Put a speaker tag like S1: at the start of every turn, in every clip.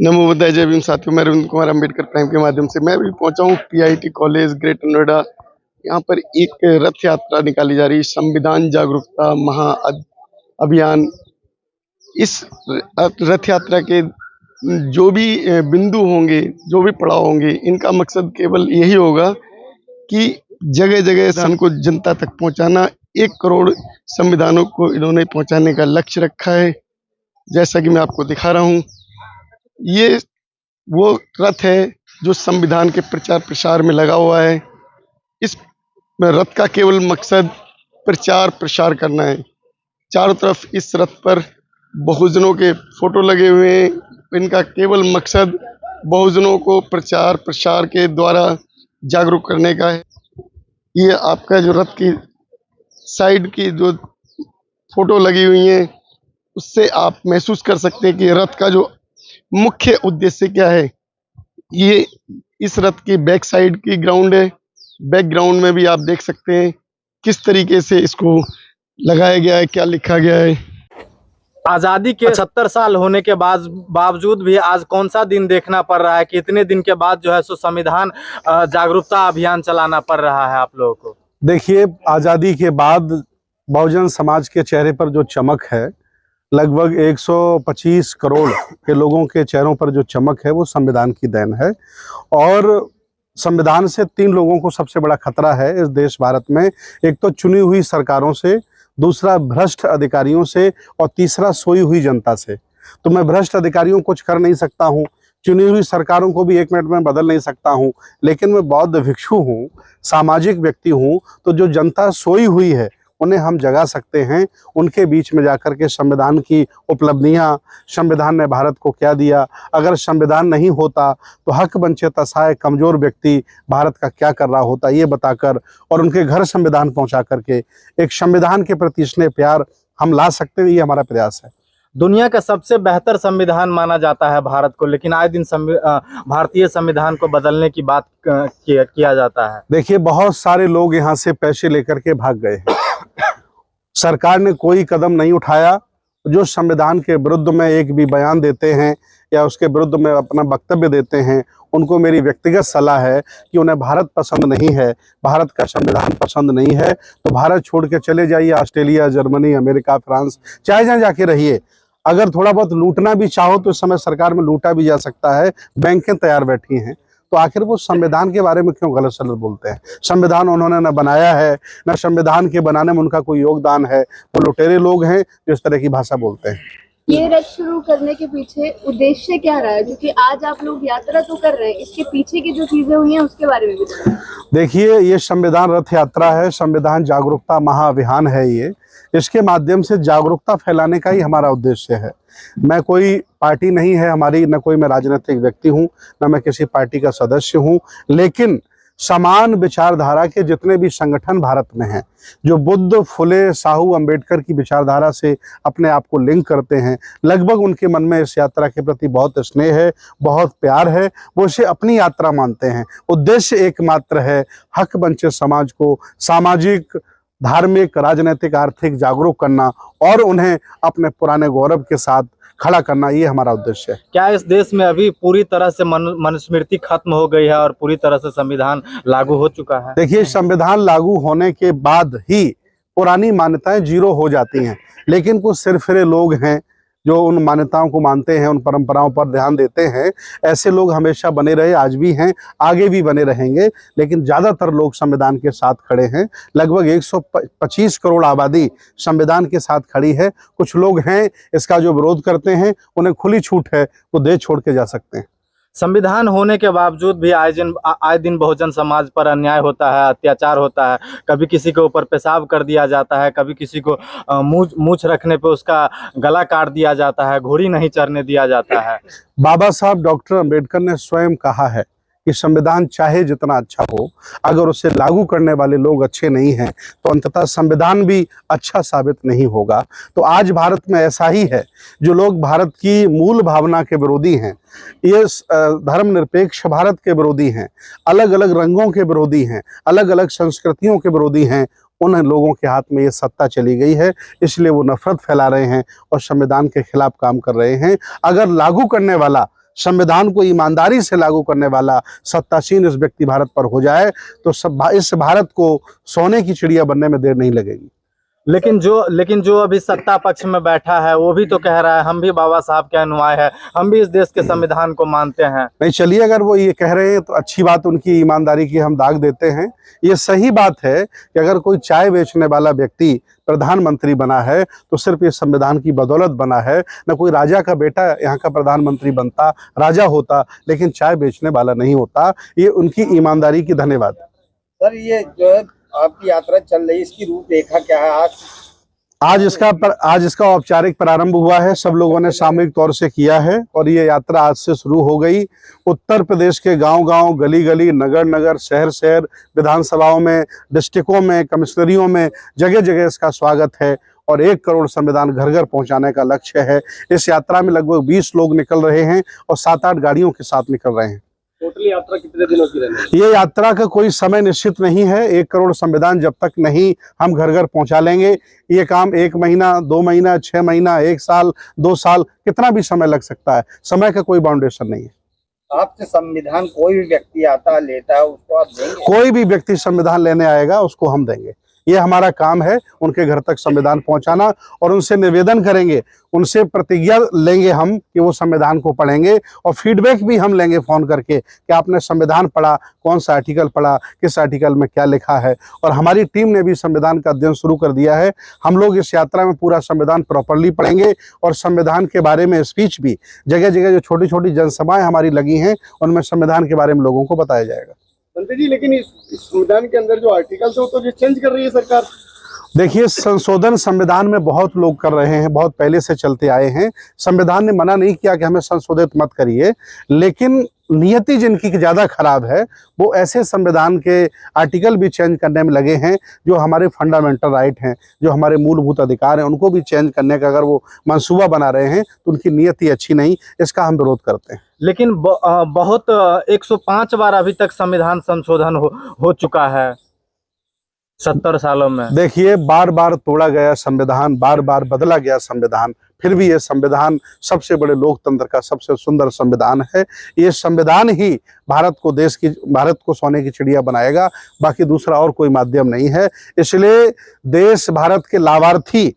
S1: नमो बुद्धाय, जय भीम साथियों। मैं रविंद्र कुमार अंबेडकर प्राइम के माध्यम से मैं भी पहुंचा हूं पीआईटी कॉलेज ग्रेटर नोएडा। यहाँ पर एक रथ यात्रा निकाली जा रही है, संविधान जागरूकता महा अभियान। इस रथ यात्रा के जो भी बिंदु होंगे, जो भी पड़ाव होंगे, इनका मकसद केवल यही होगा कि जगह जगह संविधान को जनता तक पहुंचाना। 1 करोड़ संविधानों को इन्होंने पहुंचाने का लक्ष्य रखा है। जैसा कि मैं आपको दिखा रहा हूं, ये वो रथ है जो संविधान के प्रचार प्रसार में लगा हुआ है। इस रथ का केवल मकसद प्रचार प्रसार करना है। चारों तरफ इस रथ पर बहुजनों के फोटो लगे हुए हैं। इनका केवल मकसद बहुजनों को प्रचार प्रसार के द्वारा जागरूक करने का है। ये आपका जो रथ की साइड की जो फोटो लगी हुई है, उससे आप महसूस कर सकते हैं कि रथ का जो मुख्य उद्देश्य क्या है। ये इस रथ की बैक साइड की ग्राउंड है। बैकग्राउंड में भी आप देख सकते हैं किस तरीके से इसको लगाया गया है, क्या लिखा गया है।
S2: आजादी के 70 साल होने के बावजूद भी आज कौन सा दिन देखना पड़ रहा है कि इतने दिन के बाद जो है सो संविधान जागरूकता अभियान चलाना पड़ रहा है आप लोगों को?
S3: देखिए, आज़ादी के बाद बहुजन समाज के चेहरे पर जो चमक है, लगभग 125 करोड़ के लोगों के चेहरों पर जो चमक है, वो संविधान की देन है। और संविधान से 3 लोगों को सबसे बड़ा खतरा है इस देश भारत में। एक तो चुनी हुई सरकारों से, दूसरा भ्रष्ट अधिकारियों से, और तीसरा सोई हुई जनता से। तो मैं भ्रष्ट अधिकारियों को कुछ कर नहीं सकता हूँ, चुनी हुई सरकारों को भी 1 मिनट में बदल नहीं सकता हूँ, लेकिन मैं बौद्ध भिक्षु हूँ, सामाजिक व्यक्ति हूँ। तो जो जनता सोई हुई है उन्हें हम जगा सकते हैं। उनके बीच में जाकर के संविधान की उपलब्धियां, संविधान ने भारत को क्या दिया, अगर संविधान नहीं होता तो हक वंचित असहाय कमजोर व्यक्ति भारत का क्या कर रहा होता, ये बताकर और उनके घर संविधान पहुंचा करके एक संविधान के प्रति स्नेह प्यार हम ला सकते हैं। ये हमारा प्रयास है।
S2: दुनिया का सबसे बेहतर संविधान माना जाता है भारत को, लेकिन आए दिन भारतीय संविधान को बदलने की बात किया जाता है।
S3: देखिए, बहुत सारे लोग यहाँ से पैसे लेकर के भाग गए हैं। सरकार ने कोई कदम नहीं उठाया। जो संविधान के विरुद्ध में एक भी बयान देते हैं या उसके विरुद्ध में अपना वक्तव्य देते हैं, उनको मेरी व्यक्तिगत सलाह है कि उन्हें भारत पसंद नहीं है, भारत का संविधान पसंद नहीं है, तो भारत छोड़ के चले जाइए। ऑस्ट्रेलिया, जर्मनी, अमेरिका, फ्रांस, चाहे जहाँ जाके रहिए। अगर थोड़ा बहुत लूटना भी चाहो तो इस समय सरकार में लूटा भी जा सकता है, बैंकें तैयार बैठी हैं। तो आखिर वो संविधान के बारे में क्यों गलत सलत बोलते हैं? संविधान उन्होंने न बनाया है, न संविधान के बनाने में उनका कोई योगदान है। वो लुटेरे लोग हैं जो इस तरह की भाषा बोलते हैं।
S4: ये रथ शुरू करने के पीछे उद्देश्य क्या रहा है? क्योंकि आज आप लोग यात्रा तो कर रहे हैं, इसके पीछे की जो चीजें हुई हैं उसके बारे में भी बताएं।
S3: देखिए, ये संविधान रथ यात्रा है, संविधान जागरूकता महाअभियान है। ये इसके माध्यम से जागरूकता फैलाने का ही हमारा उद्देश्य है। मैं कोई पार्टी नहीं है हमारी, न कोई मैं राजनीतिक व्यक्ति हूँ, न मैं किसी पार्टी का सदस्य हूँ, लेकिन समान विचारधारा के जितने भी संगठन भारत में हैं, जो बुद्ध, फुले, साहू, अंबेडकर की विचारधारा से अपने आप को लिंक करते हैं, लगभग उनके मन में इस यात्रा के प्रति बहुत स्नेह है, बहुत प्यार है। वो इसे अपनी यात्रा मानते हैं। उद्देश्य एकमात्र है, हक वंचित समाज को सामाजिक, धार्मिक, राजनीतिक, आर्थिक जागरूक करना और उन्हें अपने पुराने गौरव के साथ खड़ा करना। ये हमारा उद्देश्य है।
S2: क्या इस देश में अभी पूरी तरह से मनुस्मृति खत्म हो गई है और पूरी तरह से संविधान लागू हो चुका है?
S3: देखिए, संविधान लागू होने के बाद ही पुरानी मान्यताएं 0 हो जाती हैं, लेकिन कुछ सिरफिरे लोग हैं जो उन मान्यताओं को मानते हैं, उन परंपराओं पर ध्यान देते हैं। ऐसे लोग हमेशा बने रहे, आज भी हैं, आगे भी बने रहेंगे, लेकिन ज़्यादातर लोग संविधान के साथ खड़े हैं। लगभग 125 करोड़ आबादी संविधान के साथ खड़ी है। कुछ लोग हैं इसका जो विरोध करते हैं, उन्हें खुली छूट है, वो देश छोड़ के जा सकते हैं।
S2: संविधान होने के बावजूद भी आए दिन बहुजन समाज पर अन्याय होता है, अत्याचार होता है। कभी किसी के ऊपर पेशाब कर दिया जाता है, कभी किसी को मूछ रखने पे उसका गला काट दिया जाता है, घोड़ी नहीं चरने दिया जाता है।
S3: बाबा साहब डॉक्टर अंबेडकर ने स्वयं कहा है कि संविधान चाहे जितना अच्छा हो, अगर उसे लागू करने वाले लोग अच्छे नहीं हैं तो अंततः संविधान भी अच्छा साबित नहीं होगा। तो आज भारत में ऐसा ही है। जो लोग भारत की मूल भावना के विरोधी हैं, ये धर्मनिरपेक्ष भारत के विरोधी हैं, अलग अलग रंगों के विरोधी हैं, अलग अलग संस्कृतियों के विरोधी हैं, उन लोगों के हाथ में ये सत्ता चली गई है। इसलिए वो नफरत फैला रहे हैं और संविधान के खिलाफ काम कर रहे हैं। अगर लागू करने वाला संविधान को ईमानदारी से लागू करने वाला सत्तासीन इस व्यक्ति भारत पर हो जाए तो इस भारत को सोने की चिड़िया बनने में देर नहीं लगेगी।
S2: लेकिन जो अभी सत्ता पक्ष में बैठा है वो भी तो कह रहा है हम भी बाबा साहब के अनुयायी हैं, हम भी इस देश के संविधान को मानते हैं।
S3: नहीं, चलिए, अगर वो ये कह रहे हैं तो अच्छी बात, उनकी ईमानदारी की हम दाग देते हैं। ये सही बात है कि अगर कोई चाय बेचने वाला व्यक्ति प्रधानमंत्री बना है तो सिर्फ ये संविधान की बदौलत बना है। न कोई राजा का बेटा यहाँ का प्रधानमंत्री बनता, राजा होता, लेकिन चाय बेचने वाला नहीं होता। ये उनकी ईमानदारी की धन्यवाद।
S5: सर, ये जो है आपकी यात्रा चल रही है, इसकी रूपरेखा क्या है?
S3: आज इसका औपचारिक प्रारंभ हुआ है, सब लोगों ने सामूहिक तौर से किया है और ये यात्रा आज से शुरू हो गई। उत्तर प्रदेश के गांव-गांव, गली-गली, नगर-नगर, शहर-शहर, विधानसभाओं में, डिस्ट्रिक्टों में, कमिश्नरियों में जगह-जगह इसका स्वागत है और 1 करोड़ संविधान घर-घर पहुंचाने का लक्ष्य है। इस यात्रा में लगभग 20 लोग निकल रहे हैं और 7-8 गाड़ियों के साथ निकल रहे हैं।
S5: टोटली यात्रा कितने दिनों की रहने?
S3: ये यात्रा का कोई समय निश्चित नहीं है। 1 करोड़ संविधान जब तक नहीं हम घर घर पहुंचा लेंगे, ये काम 1 महीना, 2 महीना, 6 महीना, 1 साल, 2 साल, कितना भी समय लग सकता है। समय का कोई बाउंडेशन नहीं है।
S5: आपसे संविधान कोई भी व्यक्ति आता लेता है उसको आप देंगे?
S3: कोई भी व्यक्ति संविधान लेने आएगा उसको हम देंगे। ये हमारा काम है, उनके घर तक संविधान पहुंचाना, और उनसे निवेदन करेंगे, उनसे प्रतिज्ञा लेंगे हम कि वो संविधान को पढ़ेंगे और फीडबैक भी हम लेंगे फोन करके कि आपने संविधान पढ़ा, कौन सा आर्टिकल पढ़ा, किस आर्टिकल में क्या लिखा है। और हमारी टीम ने भी संविधान का अध्ययन शुरू कर दिया है। हम लोग इस यात्रा में पूरा संविधान प्रॉपरली पढ़ेंगे और संविधान के बारे में स्पीच भी, जगह जगह जो छोटी छोटी जनसभाएं हमारी लगी हैं उनमें संविधान के बारे में लोगों को बताया जाएगा।
S1: मंत्री जी, लेकिन इस संविधान के अंदर जो आर्टिकल थे वो तो चेंज कर रही है सरकार।
S3: देखिए, संशोधन संविधान में बहुत लोग कर रहे हैं, बहुत पहले से चलते आए हैं। संविधान ने मना नहीं किया कि हमें संशोधित मत करिए, लेकिन नियति जिनकी ज्यादा खराब है वो ऐसे संविधान के आर्टिकल भी चेंज करने में लगे हैं जो हमारे फंडामेंटल राइट हैं, जो हमारे मूलभूत अधिकार हैं, उनको भी चेंज करने का अगर वो मंसूबा बना रहे हैं तो उनकी नियति अच्छी नहीं, इसका हम विरोध करते हैं।
S2: लेकिन बहुत 105 बार अभी तक संविधान संशोधन हो चुका है 70 सालों में।
S3: देखिए, बार बार तोड़ा गया संविधान, बार बार बदला गया संविधान, फिर भी ये संविधान सबसे बड़े लोकतंत्र का सबसे सुंदर संविधान है। ये संविधान ही भारत को सोने की चिड़िया बनाएगा, बाकी दूसरा और कोई माध्यम नहीं है। इसलिए देश, भारत के लाभार्थी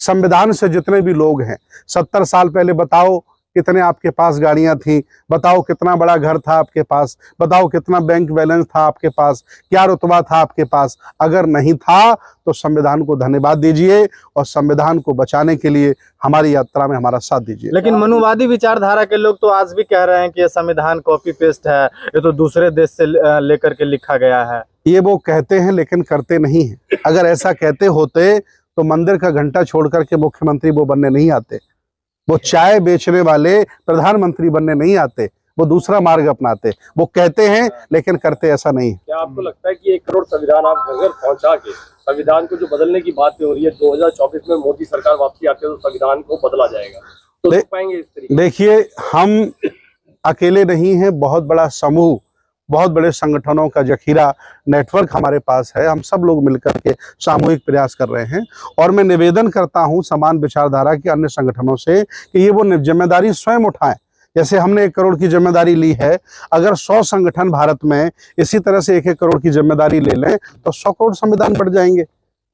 S3: संविधान से जितने भी लोग हैं, 70 साल पहले बताओ कितने आपके पास गाड़ियां थी, बताओ कितना बड़ा घर था आपके पास, बताओ कितना बैंक बैलेंस था आपके पास, क्या रुतबा था आपके पास। अगर नहीं था तो संविधान को धन्यवाद दीजिए और संविधान को बचाने के लिए हमारी यात्रा में हमारा साथ दीजिए।
S2: लेकिन मनुवादी विचारधारा के लोग तो आज भी कह रहे हैं कि ये संविधान कॉपी पेस्ट है, ये तो दूसरे देश से लेकर के लिखा गया है।
S3: ये वो कहते हैं लेकिन करते नहीं है। अगर ऐसा कहते होते तो मंदिर का घंटा छोड़ करके मुख्यमंत्री वो बनने नहीं आते, वो चाय बेचने वाले प्रधानमंत्री बनने नहीं आते, वो दूसरा मार्ग अपनाते। वो कहते हैं लेकिन करते ऐसा नहीं।
S5: क्या आपको लगता है कि 1 करोड़ संविधान आप घर घर पहुंचा के संविधान को जो बदलने की बात हो रही है, 2024 में मोदी सरकार वापसी आती है तो संविधान को बदला जाएगा, तो देख पाएंगे इस तरीके?
S3: देखिए, हम अकेले नहीं हैं, बहुत बड़ा समूह, बहुत बड़े संगठनों का जखीरा नेटवर्क हमारे पास है। हम सब लोग मिलकर के सामूहिक प्रयास कर रहे हैं और मैं निवेदन करता हूं समान विचारधारा के अन्य संगठनों से कि ये वो जिम्मेदारी स्वयं उठाएं। जैसे हमने 1 करोड़ की जिम्मेदारी ली है, अगर 100 संगठन भारत में इसी तरह से 1-1 करोड़ की जिम्मेदारी ले लें तो 100 करोड़ संविधान बढ़ जाएंगे।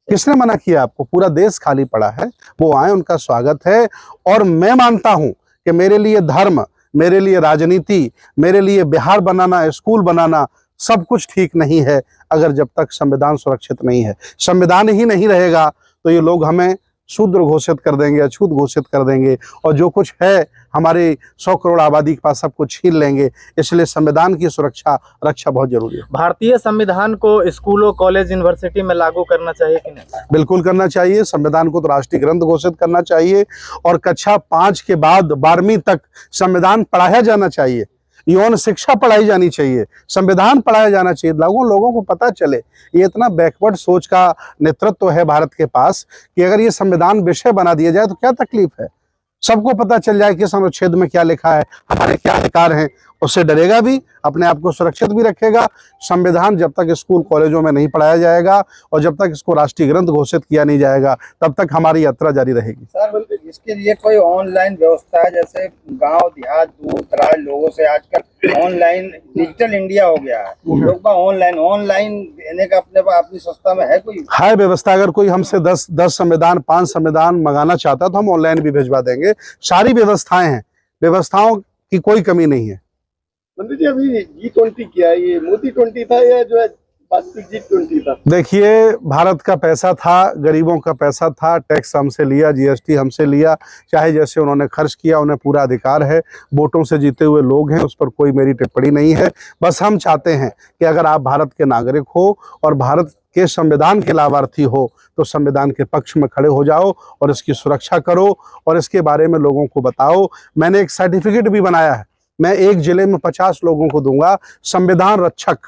S3: किसने मना किया आपको? पूरा देश खाली पड़ा है, वो आए, उनका स्वागत है। और मैं मानता हूं कि मेरे लिए धर्म, मेरे लिए राजनीति, मेरे लिए बिहार बनाना, स्कूल बनाना सब कुछ ठीक नहीं है अगर जब तक संविधान सुरक्षित नहीं है। संविधान ही नहीं रहेगा तो ये लोग हमें शूद्र घोषित कर देंगे, अछूत घोषित कर देंगे और जो कुछ है हमारे 100 करोड़ आबादी के पास सब कुछ छीन लेंगे। इसलिए संविधान की रक्षा बहुत जरूरी है।
S2: भारतीय संविधान को स्कूलों, कॉलेज, यूनिवर्सिटी में लागू करना चाहिए कि नहीं?
S3: बिल्कुल करना चाहिए। संविधान को तो राष्ट्रीय ग्रंथ घोषित करना चाहिए और कक्षा 5 के बाद 12वीं तक संविधान पढ़ाया जाना चाहिए, यौन शिक्षा पढ़ाई जानी चाहिए, संविधान पढ़ाया जाना चाहिए। लोगों को पता चले। ये इतना बैकवर्ड सोच का नेतृत्व है भारत के पास कि अगर ये संविधान विषय बना दिया जाए तो क्या तकलीफ है। सबको पता चल जाए कि इस अनुच्छेद में क्या लिखा है, हमारे क्या अधिकार हैं, उससे डरेगा भी, अपने आप को सुरक्षित भी रखेगा। संविधान जब तक स्कूल कॉलेजों में नहीं पढ़ाया जाएगा और जब तक इसको राष्ट्रीय ग्रंथ घोषित किया नहीं जाएगा, तब तक हमारी यात्रा जारी रहेगी।
S6: सर, इसके लिए कोई ऑनलाइन व्यवस्था है? जैसे गांव देहात दूर दराज लोगों से आजकल ऑनलाइन डिजिटल इंडिया हो गया है, लोग ऑनलाइन देने का अपनी संस्था में है कोई?
S3: है व्यवस्था। अगर कोई हमसे 10 संविधान 5 संविधान मंगाना चाहता है तो हम ऑनलाइन भी भिजवा देंगे। सारी व्यवस्थाएं हैं, व्यवस्थाओं की कोई कमी नहीं है।
S1: मंत्री जी, अभी G20 किया, ये मोदी 20 था या जो है वास्तविक G20 था?
S3: देखिए, भारत का पैसा था, गरीबों का पैसा था, टैक्स हमसे लिया, GST हमसे लिया, चाहे जैसे उन्होंने खर्च किया, उन्हें पूरा अधिकार है। वोटों से जीते हुए लोग हैं, उस पर कोई मेरी टिप्पणी नहीं है। बस हम चाहते हैं कि अगर आप भारत के नागरिक हो और भारत के संविधान के लाभार्थी हो तो संविधान के पक्ष में खड़े हो जाओ और इसकी सुरक्षा करो और इसके बारे में लोगों को बताओ। मैंने एक सर्टिफिकेट भी बनाया है, मैं एक जिले में 50 लोगों को दूंगा, संविधान रक्षक।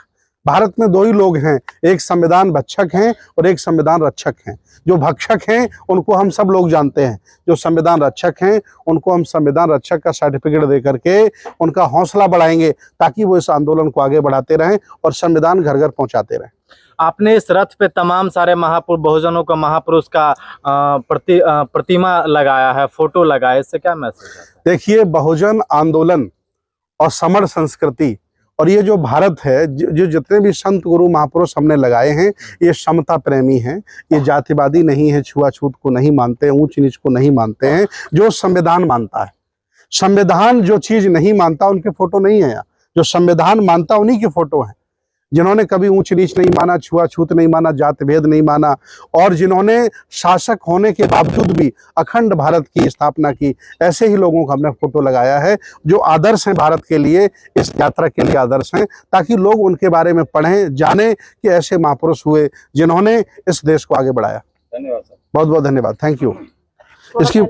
S3: भारत में 2 ही लोग हैं, एक संविधान भक्षक हैं और एक संविधान रक्षक हैं। जो भक्षक हैं उनको हम सब लोग जानते हैं, जो संविधान रक्षक हैं उनको हम संविधान रक्षक का सर्टिफिकेट दे करके उनका हौसला बढ़ाएंगे ताकि वो इस आंदोलन को आगे बढ़ाते रहें और संविधान घर घर पहुंचाते रहें।
S2: आपने इस रथ पे तमाम सारे महापुरुष, बहुजनों का महापुरुष का प्रतिमा लगाया है, फोटो लगाया, इससे क्या मैसेज है?
S3: देखिए, बहुजन आंदोलन और समर संस्कृति और ये जो भारत है, जो जितने भी संत गुरु महापुरुष हमने लगाए हैं, ये समता प्रेमी हैं, ये जातिवादी नहीं है, छुआछूत को नहीं मानते, ऊंच नीच को नहीं मानते हैं, जो संविधान मानता है। संविधान जो चीज नहीं मानता उनके फोटो नहीं है यहाँ, जो संविधान मानता उन्हीं के फोटो हैं। जिन्होंने कभी ऊंच नीच नहीं माना, छुआछूत नहीं माना, जाति भेद नहीं माना और जिन्होंने शासक होने के बावजूद भी अखंड भारत की स्थापना की, ऐसे ही लोगों का हमने फोटो लगाया है जो आदर्श हैं भारत के लिए, इस यात्रा के लिए आदर्श हैं, ताकि लोग उनके बारे में पढ़ें, जानें कि ऐसे महापुरुष हुए जिन्होंने इस देश को आगे बढ़ाया।
S6: धन्यवाद सर।
S3: बहुत बहुत धन्यवाद, थैंक यू। इसकी